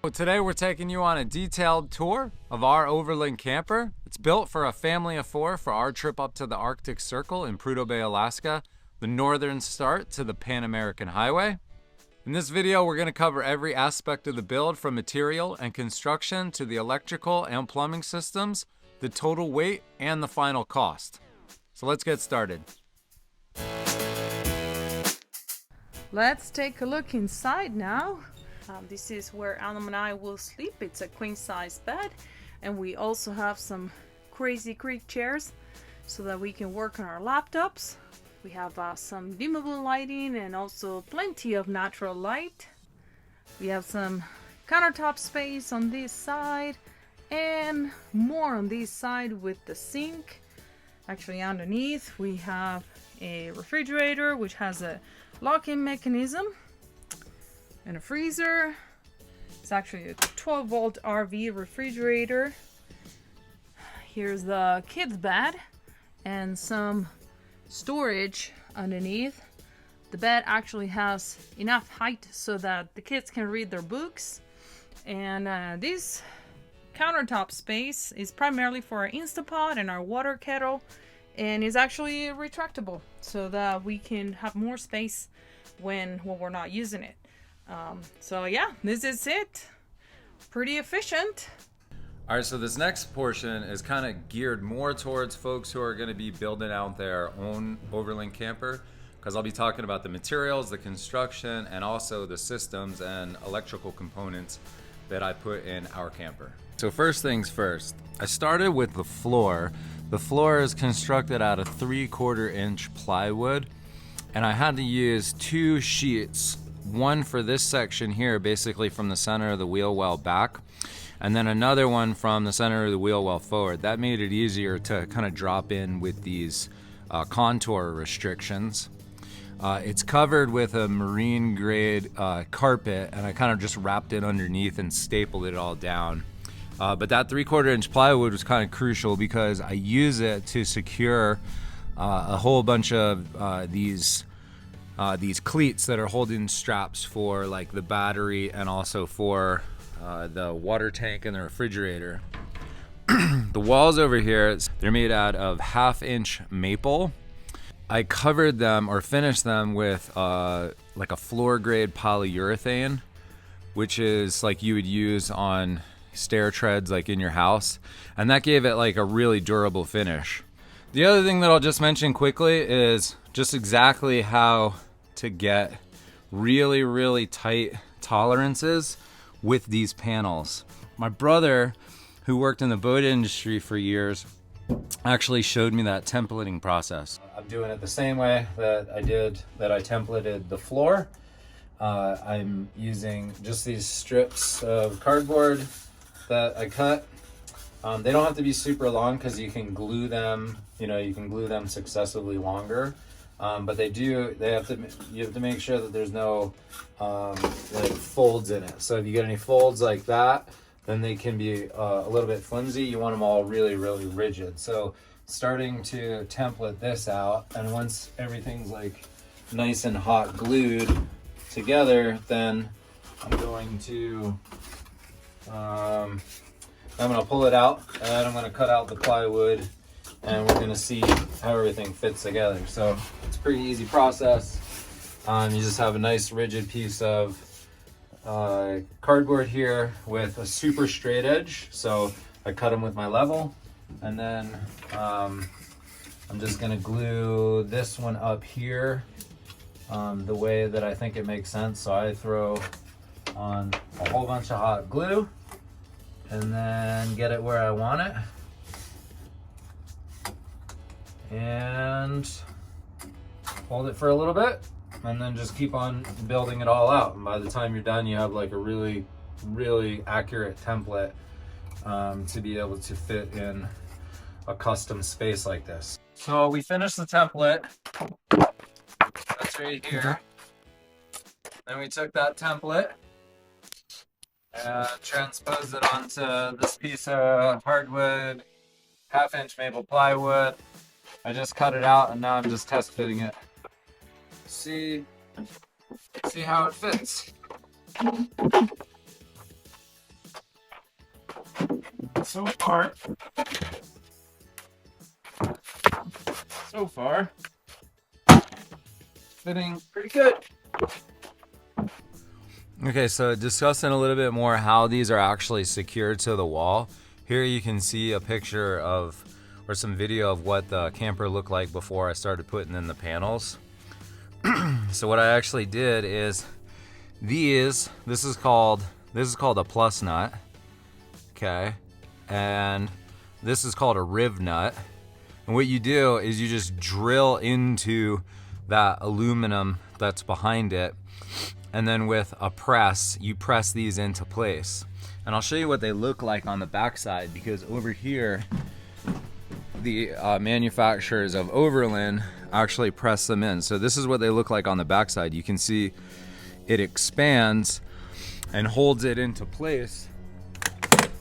So today we're taking you on a detailed tour of our overland camper. It's built for a family of 4 for our trip up to the Arctic Circle in Prudhoe Bay, Alaska, the northern start to the Pan American Highway. In this video, we're going to cover every aspect of the build, from material and construction to the electrical and plumbing systems, the total weight, and the final cost. So let's get started. Let's take a look inside now. This is where Adam and I will sleep. It's a queen size bed, and we also have some crazy creek chairs so that we can work on our laptops. We have some dimmable lighting and also plenty of natural light. We have some countertop space on this side and more on this side with the sink. Actually, underneath we have a refrigerator which has a lock-in mechanism and a freezer. It's actually a 12-volt RV refrigerator. Here's the kids' bed and some storage underneath. The bed actually has enough height so that the kids can read their books. And this countertop space is primarily for our Instapot and our water kettle, and is actually retractable so that we can have more space when we're not using it. So yeah, this is it. Pretty efficient. All right, so this next portion is kind of geared more towards folks who are going to be building out their own overland camper, because I'll be talking about the materials, the construction, and also the systems and electrical components that I put in our camper. So first things first, I started with the floor. The floor is constructed out of 3/4 inch plywood, and I had to use 2 sheets. One for this section here, basically from the center of the wheel well back, and then another one from the center of the wheel well forward. That made it easier to kind of drop in with these contour restrictions. It's covered with a marine grade carpet, and I kind of just wrapped it underneath and stapled it all down. But that 3/4 inch plywood was kind of crucial because I use it to secure a whole bunch of these cleats that are holding straps for like the battery and also for the water tank and the refrigerator. The walls over here, they're made out of 1/2 inch maple. I covered them or finished them with like a floor grade polyurethane, which is like you would use on stair treads like in your house, and that gave it like a really durable finish. The other thing that I'll just mention quickly is just exactly how to get really tight tolerances with these panels. My brother, who worked in the boat industry for years, actually showed me that templating process. I'm doing it the same way that I templated the floor. I'm using just these strips of cardboard that I cut. They don't have to be super long because you can glue them, you can glue them successively longer. But you have to make sure that there's no like folds in it. So if you get any folds like that, then they can be a little bit flimsy. You want them all really rigid. So starting to template this out, and once everything's like nice and hot glued together, then I'm going to pull it out, and I'm going to cut out the plywood, and we're going to see how everything fits together. So it's a pretty easy process. You just have a nice rigid piece of cardboard here with a super straight edge. So I cut them with my level, and then I'm just going to glue this one up here the way that I think it makes sense. So I throw on a whole bunch of hot glue and then get it where I want it, and hold it for a little bit, and then just keep on building it all out. And by the time you're done, you have like a really accurate template to be able to fit in a custom space like this. So we finished the template. That's right here. Then we took that template and transposed it onto this piece of hardwood, 1/2 inch maple plywood. I just cut it out, and now I'm just test fitting it. See how it fits. so far, fitting pretty good. Okay, so discussing a little bit more how these are actually secured to the wall. Here you can see a picture of, or some video of what the camper looked like before I started putting in the panels. So what I actually did is this is called a plus nut, okay, and this is called a riv nut. And what you do is you just drill into that aluminum that's behind it, and then with a press, you press these into place. And I'll show you what they look like on the backside, because over here, the manufacturers of Overland actually press them in. So this is what they look like on the backside. You can see it expands and holds it into place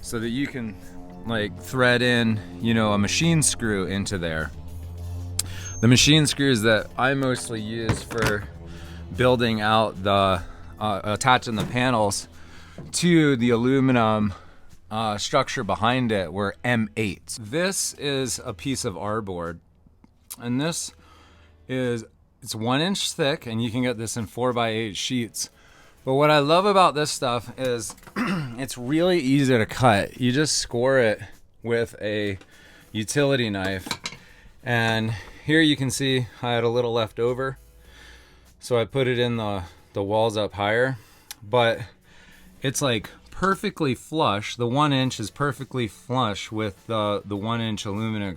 so that you can like thread in, you know, a machine screw into there. The machine screws that I mostly use for building out the attaching the panels to the aluminum structure behind it were M8s. This is a piece of our board, and it's 1 inch thick, and you can get this in 4x8 sheets. But what I love about this stuff is it's really easy to cut. You just score it with a utility knife, and here you can see I had a little left over, so I put it in the walls up higher, but it's like perfectly flush. The 1 inch is perfectly flush with the 1 inch aluminum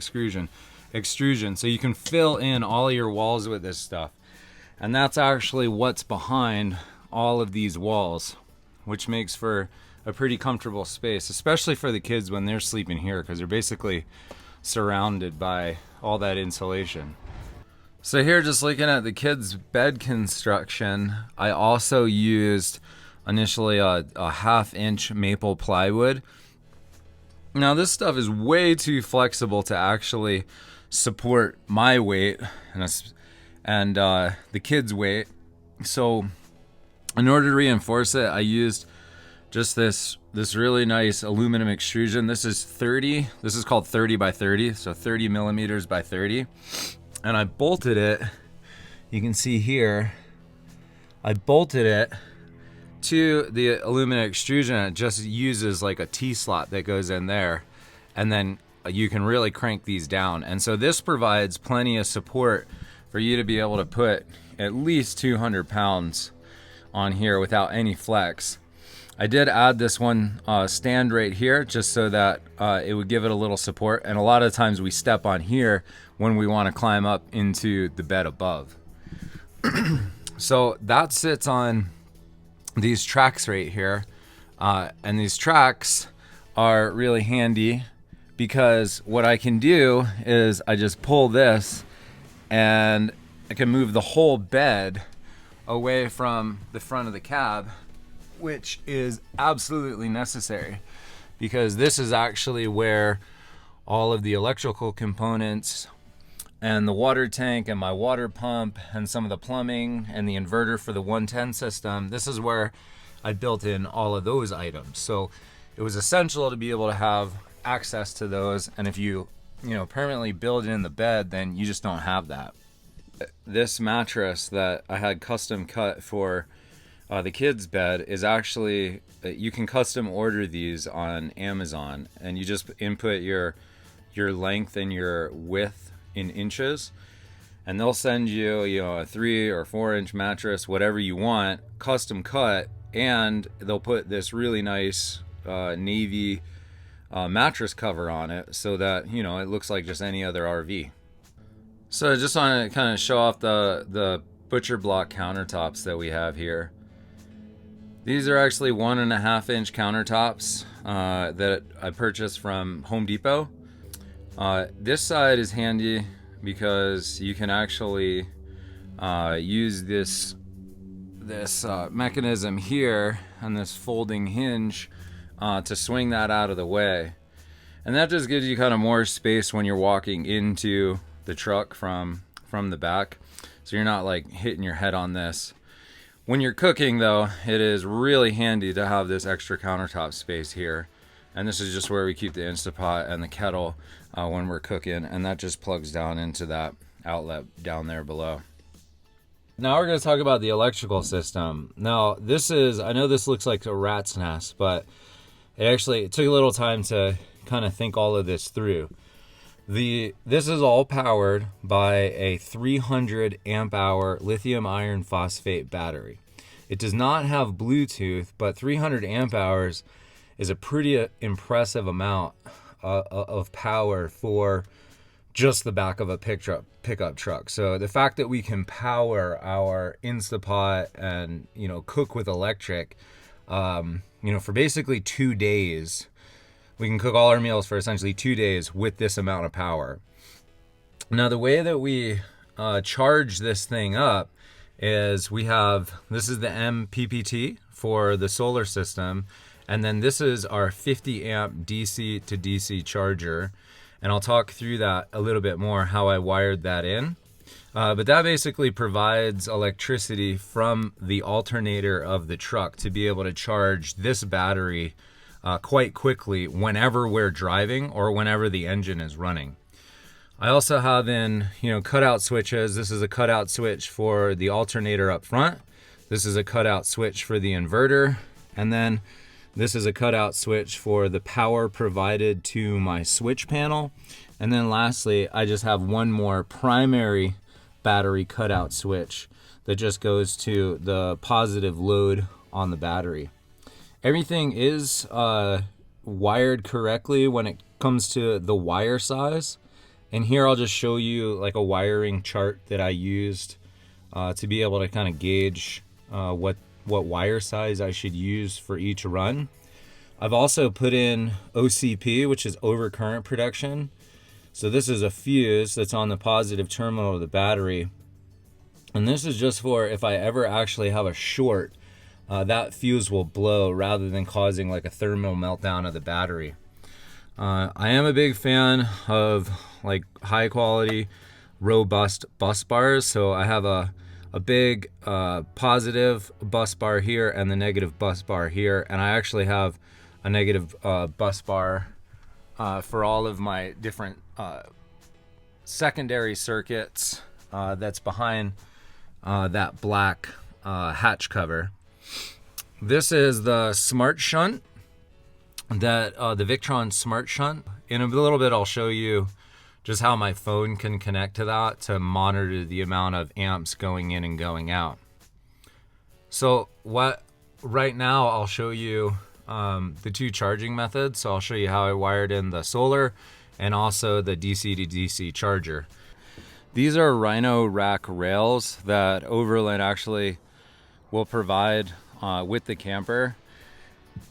extrusion, so you can fill in all your walls with this stuff. And that's actually what's behind all of these walls, which makes for a pretty comfortable space, especially for the kids when they're sleeping here, because they're basically surrounded by all that insulation. So here, just looking at the kids' bed construction, I also used initially a 1/2 inch maple plywood. Now this stuff is way too flexible to actually support my weight and the kids' weight. So in order to reinforce it, I used just this really nice aluminum extrusion. This is called 30 by 30, so 30 millimeters by 30. And I bolted it, you can see here, I bolted it to the aluminum extrusion. It just uses like a T-slot that goes in there, and then you can really crank these down. And so this provides plenty of support for you to be able to put at least 200 pounds on here without any flex. I did add this one stand right here just so that it would give it a little support, and a lot of times we step on here when we want to climb up into the bed above. So that sits on these tracks right here, and these tracks are really handy because what I can do is I just pull this and I can move the whole bed away from the front of the cab, which is absolutely necessary because this is actually where all of the electrical components and the water tank and my water pump and some of the plumbing and the inverter for the 110 system, this is where I built in all of those items. So it was essential to be able to have access to those, and if you permanently build it in the bed, then you just don't have that. This mattress that I had custom cut for the kids' bed is actually, you can custom order these on Amazon, and you just input your length and your width in inches, and they'll send you, a 3 or 4 inch mattress, whatever you want, custom cut, and they'll put this really nice navy mattress cover on it so that it looks like just any other RV. So I just want to kind of show off the butcher block countertops that we have here. These are actually 1.5 inch countertops that I purchased from Home Depot. This side is handy because you can actually use this mechanism here and this folding hinge to swing that out of the way, and that just gives you kind of more space when you're walking into the truck from the back, so you're not like hitting your head on this. When you're cooking though, it is really handy to have this extra countertop space here, And this is just where we keep the Instapot and the kettle when we're cooking, and that just plugs down into that outlet down there below. Now we're going to talk about the electrical system. Now this is, I know this looks like a rat's nest, but it took a little time to kind of think all of this through. This is all powered by a 300 amp hour lithium iron phosphate battery. It does not have Bluetooth, but 300 amp hours is a pretty impressive amount of power for just the back of a pickup truck. So the fact that we can power our Instapot and, you know, cook with electric, you know, for basically 2 days, we can cook all our meals for essentially 2 days with this amount of power. Now the way that we charge this thing up is this is the MPPT for the solar system, and then this is our 50 amp DC to DC charger, and I'll talk through that a little bit more, how I wired that in. But that basically provides electricity from the alternator of the truck to be able to charge this battery quite quickly whenever we're driving or whenever the engine is running. I also have in, you know, cutout switches. This is a cutout switch for the alternator up front. This is a cutout switch for the inverter. And then this is a cutout switch for the power provided to my switch panel. And then lastly, I just have one more primary battery cutout switch that just goes to the positive load on the battery. Everything is wired correctly when it comes to the wire size. And here I'll just show you like a wiring chart that I used to be able to kind of gauge what wire size I should use for each run. I've also put in OCP, which is overcurrent protection. So this is a fuse that's on the positive terminal of the battery. And this is just for if I ever actually have a short, that fuse will blow rather than causing like a thermal meltdown of the battery. I am a big fan of like high quality, robust bus bars. So I have a big positive bus bar here and the negative bus bar here. And I actually have a negative bus bar for all of my different secondary circuits that's behind that black hatch cover. This is the SmartShunt, the Victron SmartShunt. In a little bit I'll show you just how my phone can connect to that to monitor the amount of amps going in and going out. So right now I'll show you the two charging methods. So I'll show you how I wired in the solar and also the DC to DC charger. These are Rhino rack rails that Overland actually will provide with the camper.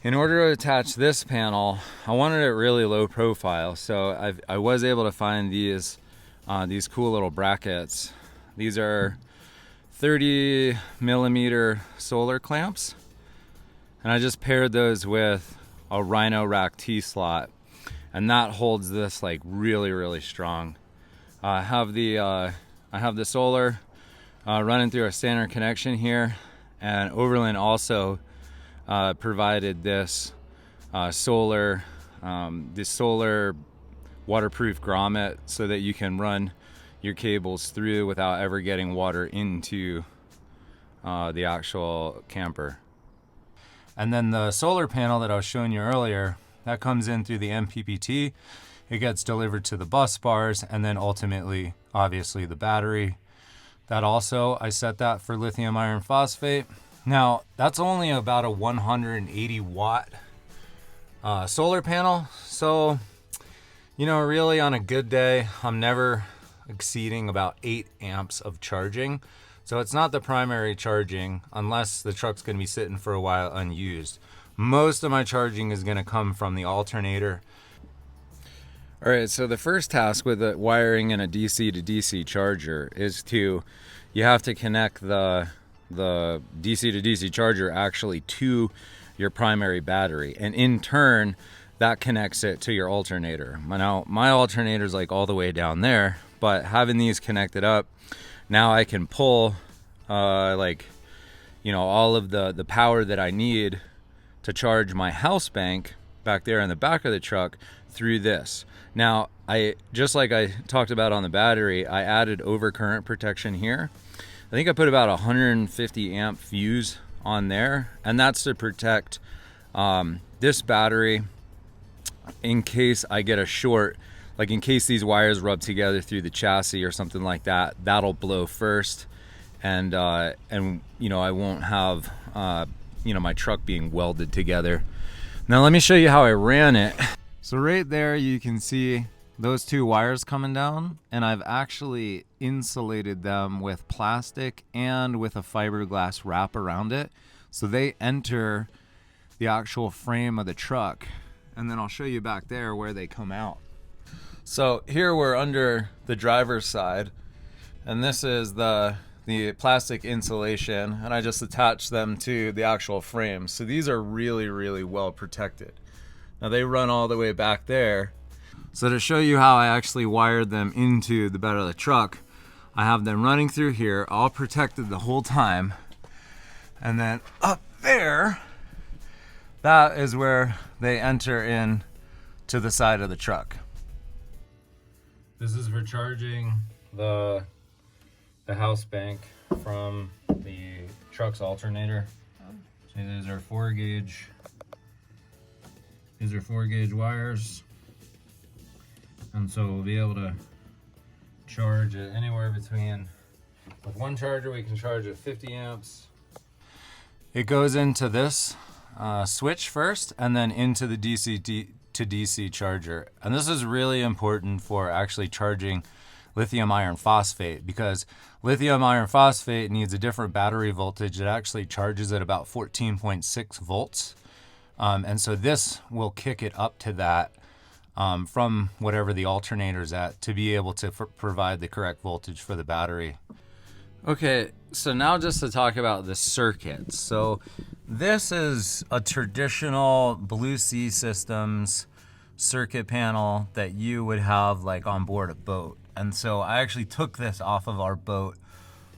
In order to attach this panel, I wanted it really low profile, so I was able to find these cool little brackets. These are 30 millimeter solar clamps, and I just paired those with a Rhino rack T-slot, and that holds this like really strong. I have the solar running through a standard connection here, and Overland also provided this solar waterproof grommet so that you can run your cables through without ever getting water into the actual camper. And then the solar panel that I was showing you earlier, that comes in through the MPPT. It gets delivered to the bus bars, and then ultimately, obviously, the battery. That also, I set that for lithium iron phosphate. Now, that's only about a 180 watt solar panel. So, you know, really on a good day, I'm never exceeding about 8 amps of charging. So it's not the primary charging unless the truck's gonna be sitting for a while unused. Most of my charging is gonna come from the alternator. All right, so the first task with the wiring in a DC to DC charger is you have to connect the DC to DC charger actually to your primary battery, and in turn that connects it to your alternator. Now my alternator is like all the way down there, but having these connected up, now I can pull like, you know, all of the power that I need to charge my house bank back there in the back of the truck through this. Now, just like I talked about on the battery, I added overcurrent protection here. I think I put about 150 amp fuse on there, and that's to protect this battery in case I get a short, like in case these wires rub together through the chassis or something like that. That'll blow first, and you know, I won't have you know, my truck being welded together. Now let me show you how I ran it. So right there you can see those two wires coming down, and I've actually insulated them with plastic and with a fiberglass wrap around it, so they enter the actual frame of the truck. And then I'll show you back there where they come out. So here we're under the driver's side, and this is the plastic insulation, and I just attached them to the actual frame. So these are really, really well protected. Now they run all the way back there. So to show you how I actually wired them into the bed of the truck, I have them running through here, all protected the whole time. And then up there, that is where they enter in to the side of the truck. This is for charging the house bank from the truck's alternator. So these are 4-gauge. These are 4-gauge wires, and so we'll be able to charge it anywhere between. With one charger, we can charge at 50 amps. It goes into this switch first, and then into the DC to DC charger. And this is really important for actually charging lithium iron phosphate, because lithium iron phosphate needs a different battery voltage. It actually charges at about 14.6 volts. And so this will kick it up to that from whatever the alternator's at to be able to provide the correct voltage for the battery. Okay, so now just to talk about the circuits. So this is a traditional Blue Sea Systems circuit panel that you would have like on board a boat. And so I actually took this off of our boat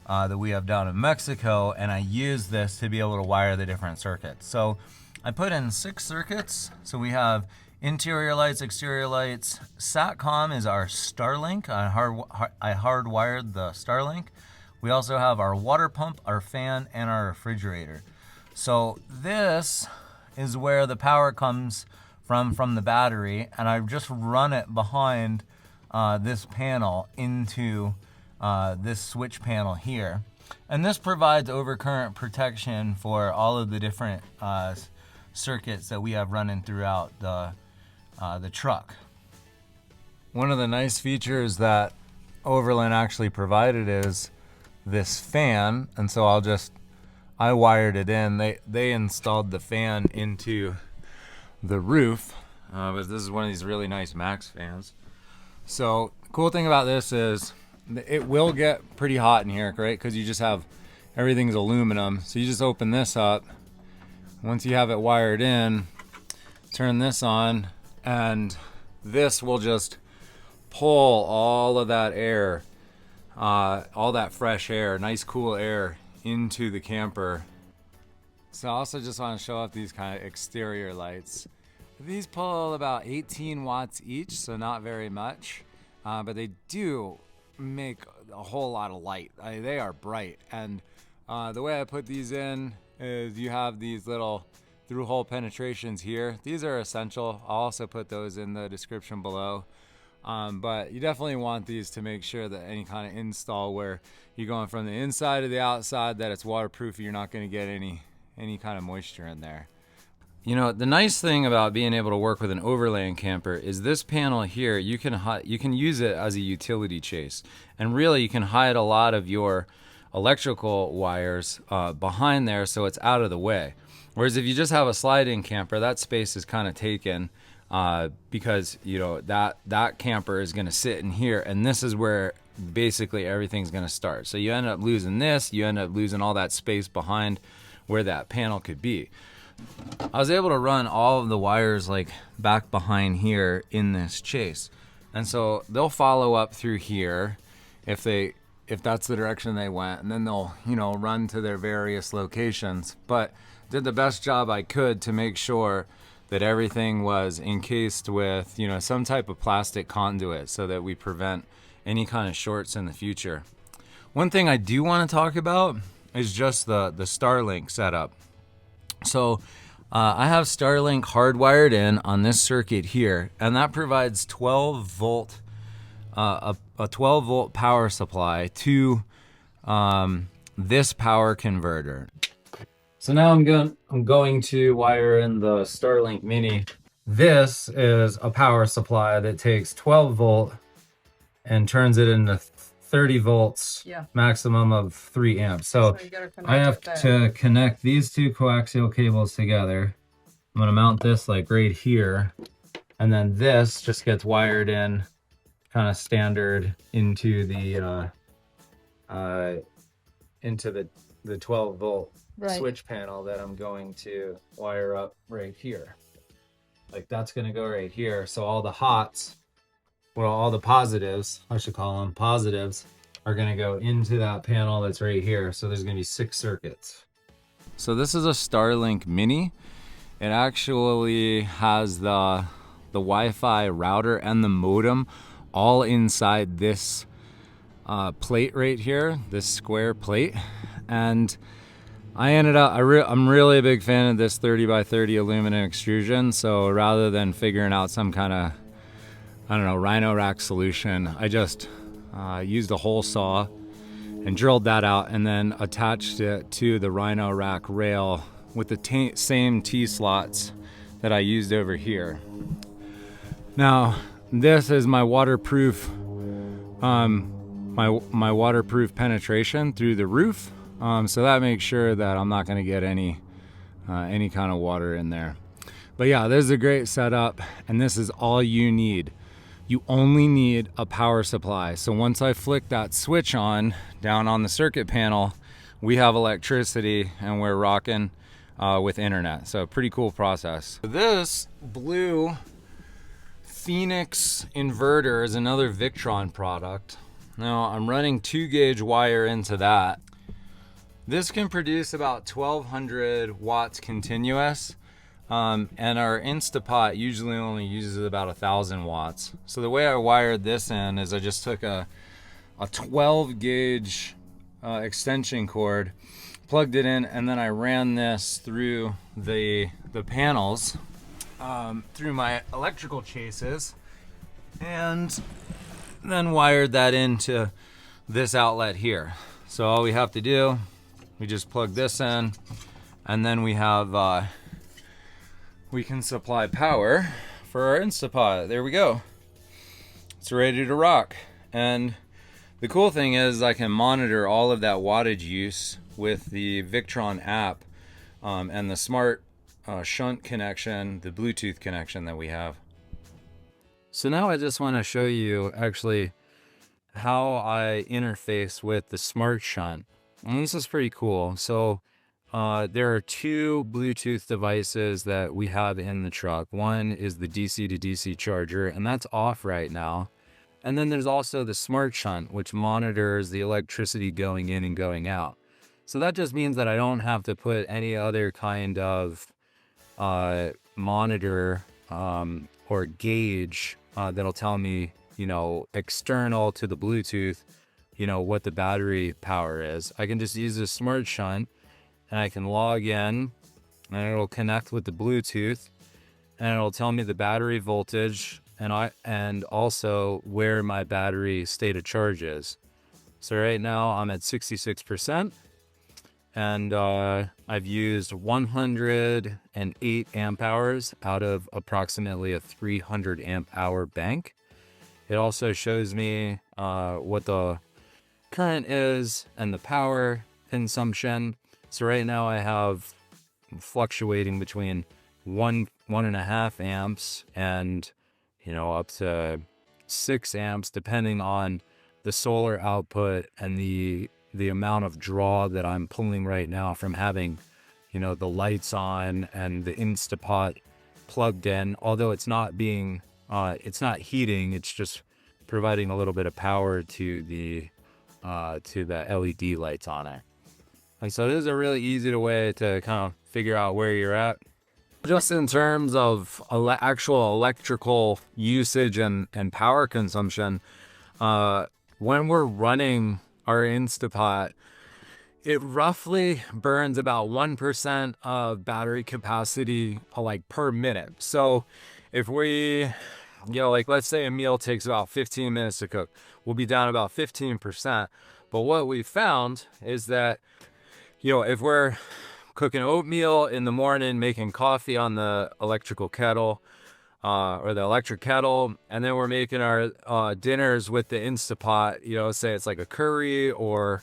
that we have down in Mexico, and I used this to be able to wire the different circuits. So I put in 6 circuits. So we have interior lights, exterior lights. SATCOM is our Starlink. I hardwired the Starlink. We also have our water pump, our fan, and our refrigerator. So this is where the power comes from the battery, and I've just run it behind this panel into this switch panel here. And this provides overcurrent protection for all of the different circuits that we have running throughout the truck. One of the nice features that Overland actually provided is this fan, and so I wired it in. They installed the fan into the roof, but this is one of these really nice max fans. So the cool thing about this is it will get pretty hot in here, right? Because you just have everything's aluminum. So you just open this up. Once you have it wired in, turn this on, and this will just pull all of that air, all that fresh air, nice cool air into the camper. So I also just want to show off these kind of exterior lights. These pull about 18 watts each, so not very much, but they do make a whole lot of light. They are bright, and the way I put these in is you have these little through-hole penetrations here. These are essential. I'll also put those in the description below. But you definitely want these to make sure that any kind of install where you're going from the inside to the outside, that it's waterproof, you're not going to get any kind of moisture in there. You know, the nice thing about being able to work with an overland camper is this panel here, you can use it as a utility chase. And really you can hide a lot of your electrical wires behind there, so it's out of the way. Whereas if you just have a slide-in camper, that space is kind of taken because, you know, that camper is going to sit in here, and this is where basically everything's going to start. So you end up losing this, you end up losing all that space behind where that panel could be. I was able to run all of the wires like back behind here in this chase, and so they'll follow up through here if that's the direction they went, and then they'll, you know, run to their various locations. But did the best job I could to make sure that everything was encased with, you know, some type of plastic conduit so that we prevent any kind of shorts in the future. One thing I do want to talk about is just the Starlink setup. So I have Starlink hardwired in on this circuit here, and that provides 12 volt, a 12 volt power supply to this power converter. So now I'm going to wire in the Starlink Mini. This is a power supply that takes 12 volt and turns it into 30 volts, maximum of 3 amps. So I have to connect these two coaxial cables together. I'm gonna mount this like right here, and then this just gets wired in kind of standard into the 12 volt switch panel that I'm going to wire up right here. Like that's gonna go right here. So all the hots, well, all the positives, I should call them positives, are gonna go into that panel that's right here. So there's gonna be 6 circuits. So this is a Starlink Mini. It actually has the Wi-Fi router and the modem all inside this plate right here, this square plate. And I ended up, I'm really a big fan of this 30 by 30 aluminum extrusion. So rather than figuring out some kind of, I don't know, rhino rack solution, I just used a hole saw and drilled that out and then attached it to the rhino rack rail with the same T-slots that I used over here. Now, this is my waterproof, my waterproof penetration through the roof. So that makes sure that I'm not gonna get any kind of water in there. But yeah, this is a great setup, and this is all you need. You only need a power supply. So once I flick that switch on down on the circuit panel, we have electricity and we're rocking with internet. So pretty cool process. This blue Phoenix inverter is another Victron product. Now I'm running 2-gauge wire into that. This can produce about 1200 watts continuous. And our Instapot usually only uses about 1000 watts. So the way I wired this in is I just took a 12-gauge extension cord, plugged it in, and then I ran this through the panels, through my electrical chases, and then wired that into this outlet here. So all we have to do, we just plug this in, and then we have we can supply power for our Instapot. There we go. It's ready to rock. And the cool thing is I can monitor all of that wattage use with the Victron app and the SmartShunt connection, the Bluetooth connection that we have. So now I just want to show you actually how I interface with the SmartShunt. And this is pretty cool. So there are 2 Bluetooth devices that we have in the truck. One is the DC to DC charger, and that's off right now. And then there's also the SmartShunt, which monitors the electricity going in and going out. So that just means that I don't have to put any other kind of monitor or gauge that'll tell me, you know, external to the Bluetooth, you know, what the battery power is. I can just use the SmartShunt, and I can log in, and it'll connect with the Bluetooth, and it'll tell me the battery voltage and also where my battery state of charge is. So right now I'm at 66%, and I've used 108 amp hours out of approximately a 300 amp hour bank. It also shows me what the current is and the power consumption. So right now I have fluctuating between 1.5 amps and, you know, up to 6 amps, depending on the solar output and the amount of draw that I'm pulling right now from having, you know, the lights on and the Instapot plugged in. Although it's not being, it's not heating, it's just providing a little bit of power to the LED lights on it. Like, so this is a really easy way to kind of figure out where you're at. Just in terms of actual electrical usage and power consumption, when we're running our Instapot, it roughly burns about 1% of battery capacity like per minute. So if we, like let's say a meal takes about 15 minutes to cook, we'll be down about 15%. But what we found is that, if we're cooking oatmeal in the morning, making coffee on the electrical kettle, or the electric kettle, and then we're making our dinners with the Instapot, say it's like a curry or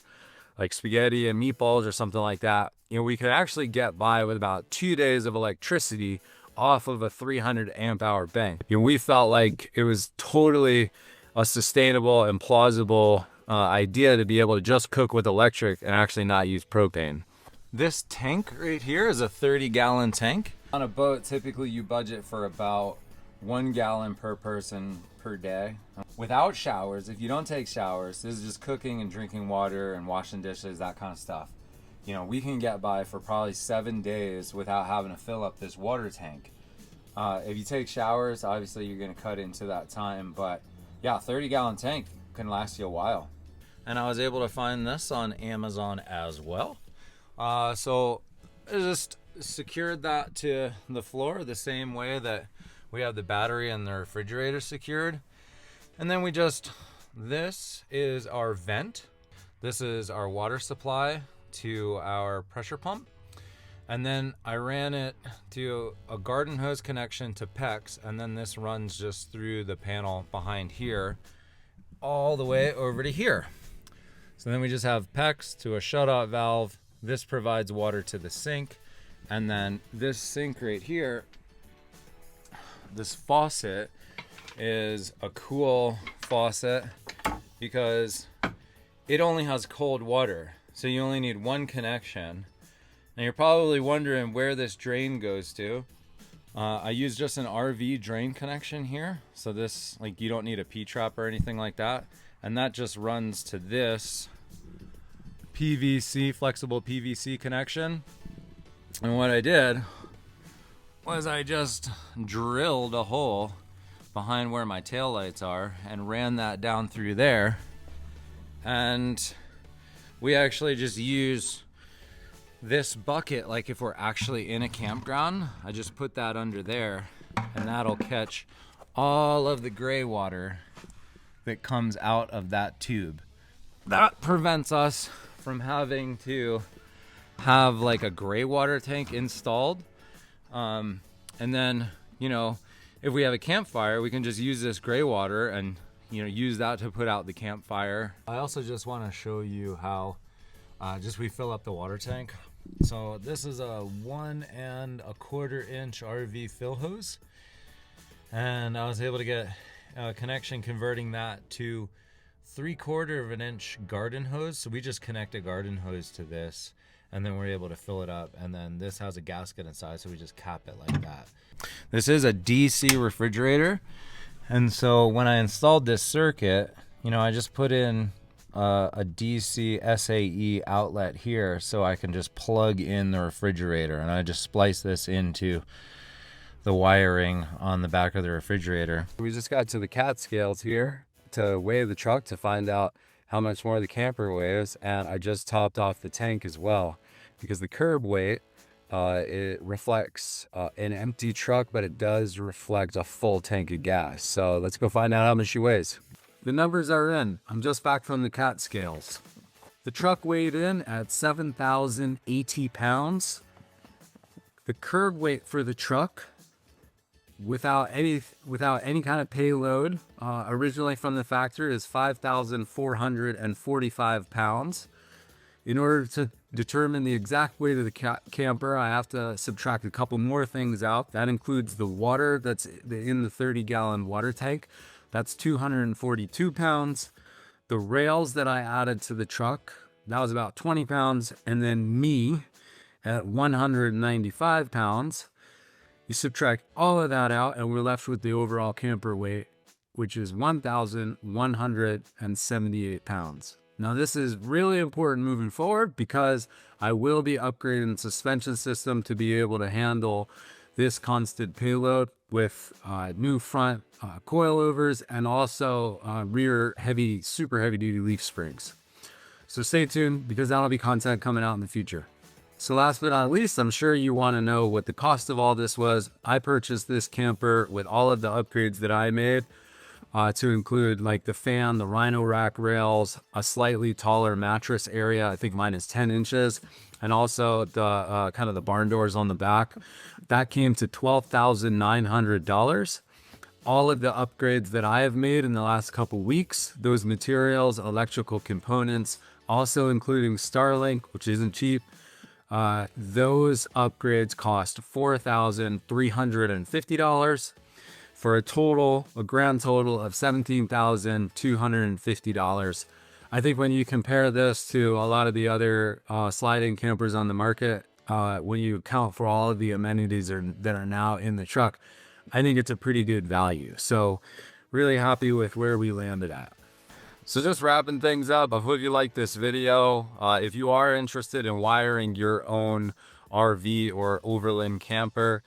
like spaghetti and meatballs or something like that, we could actually get by with about 2 days of electricity off of a 300 amp hour bank. We felt like it was totally a sustainable and plausible idea to be able to just cook with electric and actually not use propane. This tank right here is a 30-gallon tank. On a boat, typically you budget for about 1 gallon per person per day. Without showers, if you don't take showers, this is just cooking and drinking water and washing dishes, that kind of stuff. We can get by for probably 7 days without having to fill up this water tank. If you take showers, obviously you're going to cut into that time, but yeah, 30-gallon tank can last you a while. And I was able to find this on Amazon as well. So I just secured that to the floor the same way that we have the battery and the refrigerator secured. And then this is our vent. This is our water supply to our pressure pump. And then I ran it to a garden hose connection to PEX. And then this runs just through the panel behind here, all the way over to here. So then we just have PEX to a shutoff valve. This provides water to the sink. And then this sink right here, this faucet is a cool faucet because it only has cold water. So you only need one connection. Now you're probably wondering where this drain goes to. I use just an RV drain connection here. So this, you don't need a P-trap or anything like that. And that just runs to this PVC, flexible PVC connection. And what I did was I just drilled a hole behind where my taillights are and ran that down through there. And we actually just use this bucket, like if we're actually in a campground, I just put that under there and that'll catch all of the gray water that comes out of that tube. That prevents us from having to have like a gray water tank installed. And then, if we have a campfire, we can just use this gray water and, use that to put out the campfire. I also just want to show you how we fill up the water tank. So this is a 1 1/4 inch RV fill hose. And I was able to get a connection converting that to 3/4 inch garden hose. So we just connect a garden hose to this, and then we're able to fill it up. And then this has a gasket inside, so we just cap it like that. This is a DC refrigerator. And so when I installed this circuit, I just put in a DC SAE outlet here so I can just plug in the refrigerator. And I just splice this into the wiring on the back of the refrigerator. We just got to the cat scales here to weigh the truck to find out how much more the camper weighs, and I just topped off the tank as well because the curb weight it reflects an empty truck, but it does reflect a full tank of gas. So let's go find out how much she weighs. The numbers are in. I'm just back from the cat scales. The truck weighed in at 7,080 pounds. The curb weight for the truck, without any kind of payload, originally from the factory, is 5,445 pounds. In order to determine the exact weight of the camper, I have to subtract a couple more things out. That includes the water that's in the 30-gallon water tank. That's 242 pounds. The rails that I added to the truck, that was about 20 pounds. And then me at 195 pounds. You subtract all of that out and we're left with the overall camper weight, which is 1,178 pounds. Now this is really important moving forward because I will be upgrading the suspension system to be able to handle this constant payload with new front coilovers and also rear super heavy duty leaf springs. So stay tuned because that'll be content coming out in the future. So last but not least, I'm sure you want to know what the cost of all this was. I purchased this camper with all of the upgrades that I made to include like the fan, the Rhino rack rails, a slightly taller mattress area. I think mine is 10 inches. And also the kind of the barn doors on the back. That came to $12,900. All of the upgrades that I have made in the last couple weeks, those materials, electrical components, also including Starlink, which isn't cheap, those upgrades cost $4,350 for a grand total of $17,250. I think when you compare this to a lot of the other sliding campers on the market, when you account for all of the amenities that are now in the truck, I think it's a pretty good value. So really happy with where we landed at. So just wrapping things up, I hope you like this video. If you are interested in wiring your own RV or overland camper,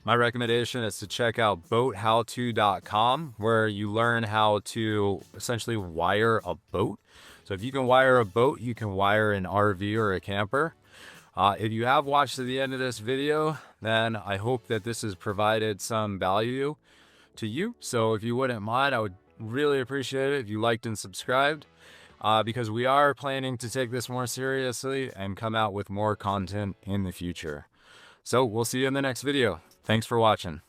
my recommendation is to check out boathowto.com, where you learn how to essentially wire a boat. So if you can wire a boat, you can wire an RV or a camper. If you have watched to the end of this video, then I hope that this has provided some value to you. So if you wouldn't mind, I would really appreciate it if you liked and subscribed, because we are planning to take this more seriously and come out with more content in the future. So we'll see you in the next video. Thanks for watching.